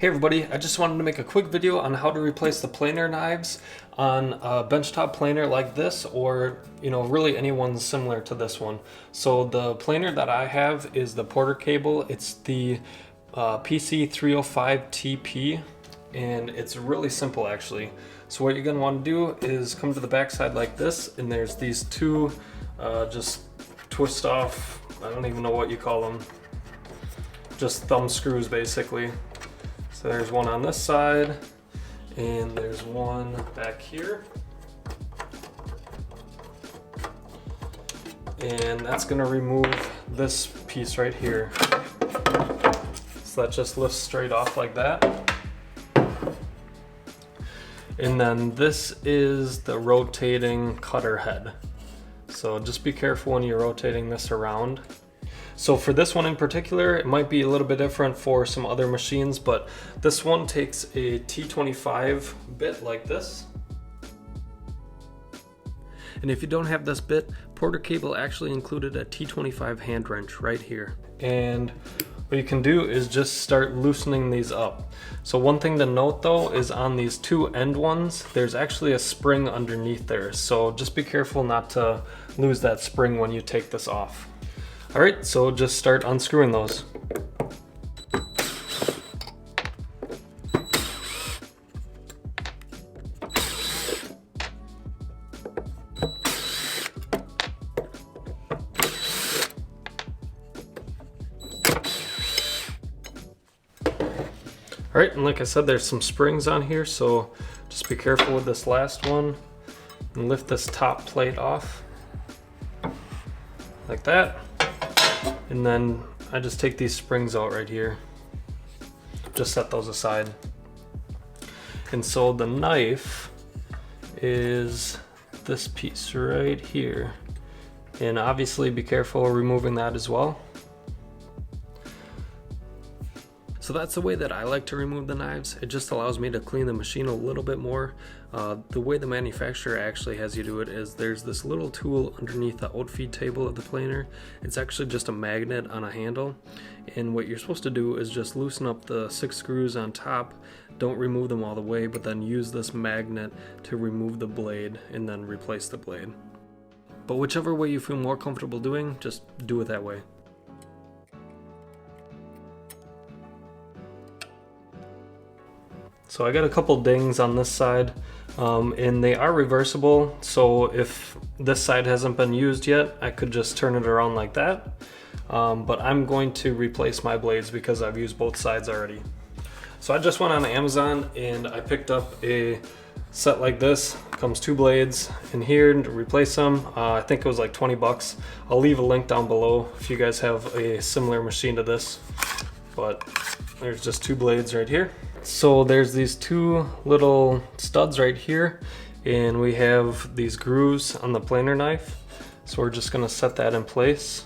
Hey everybody, I just wanted to make a quick video on how to replace the planer knives on a benchtop planer like this, or really anyone similar to this one. So the planer that I have is the Porter Cable. It's the PC305TP, and it's really simple actually. So what you're going to want to do is come to the back side like this, and there's these two just twist off, I don't even know what you call them, just thumb screws basically. So there's one on this side, and there's one back here. And that's gonna remove this piece right here. So that just lifts straight off like that. And then this is the rotating cutter head. So just be careful when you're rotating this around. So for this one in particular, it might be a little bit different for some other machines, but this one takes a T25 bit like this. And if you don't have this bit, Porter Cable actually included a T25 hand wrench right here. And what you can do is just start loosening these up. So one thing to note though is on these two end ones, there's actually a spring underneath there. So just be careful not to lose that spring when you take this off. All right, so just start unscrewing those. All right, and like I said, there's some springs on here, so just be careful with this last one and lift this top plate off like that. And then I just take these springs out right here, just set those aside. And so the knife is this piece right here. And obviously be careful removing that as well. So that's the way that I like to remove the knives. It just allows me to clean the machine a little bit more. The way the manufacturer actually has you do it is there's this little tool underneath the outfeed table of the planer. It's actually just a magnet on a handle. And what you're supposed to do is just loosen up the 6 screws on top. Don't remove them all the way, but then use this magnet to remove the blade and then replace the blade. But whichever way you feel more comfortable doing, just do it that way. So I got a couple dings on this side, and they are reversible. So if this side hasn't been used yet, I could just turn it around like that. But I'm going to replace my blades because I've used both sides already. So I just went on Amazon and I picked up a set like this. Comes 2 blades in here to replace them. I think it was like 20 bucks. I'll leave a link down below if you guys have a similar machine to this. But there's just 2 blades right here. So there's these 2 little studs right here, and we have these grooves on the planer knife. So we're just gonna set that in place.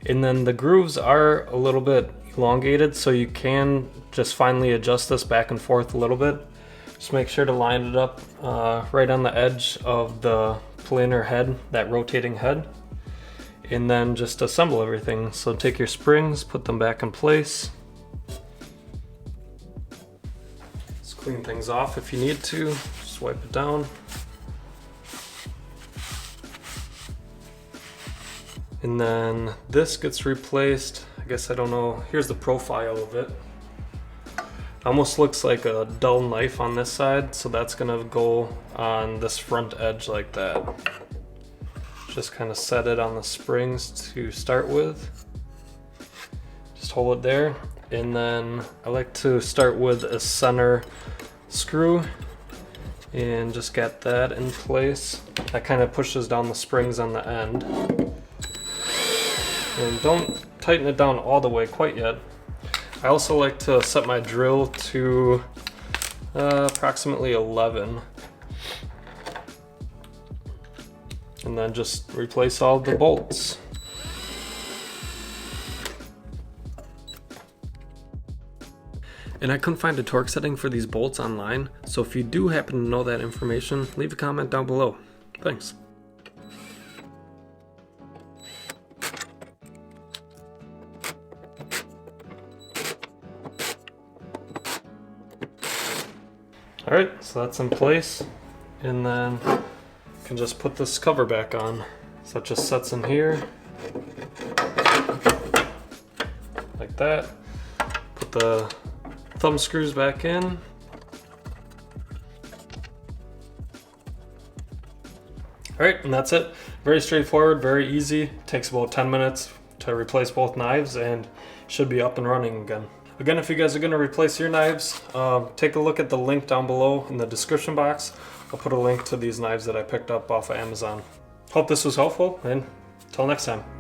And then the grooves are a little bit elongated, so you can just finely adjust this back and forth a little bit. Just make sure to line it up right on the edge of the planer head, that rotating head. And then just assemble everything. So take your springs, put them back in place. Just clean things off if you need to. Just wipe it down. And then this gets replaced. I guess I don't know. Here's the profile of it. Almost looks like a dull knife on this side. So that's gonna go on this front edge like that. Just kind of set it on the springs to start with. Just hold it there. And then I like to start with a center screw and just get that in place. That kind of pushes down the springs on the end. And don't tighten it down all the way quite yet. I also like to set my drill to approximately 11. And then just replace all the bolts. And I couldn't find a torque setting for these bolts online, so if you do happen to know that information, leave a comment down below. Thanks. All right, so that's in place. And then you can just put this cover back on. So it just sets in here. Like that. Put the thumb screws back in. All right, and that's it. Very straightforward, very easy. Takes about 10 minutes to replace both knives and should be up and running again. Again, if you guys are gonna replace your knives, take a look at the link down below in the description box. I'll put a link to these knives that I picked up off of Amazon. Hope this was helpful, and until next time.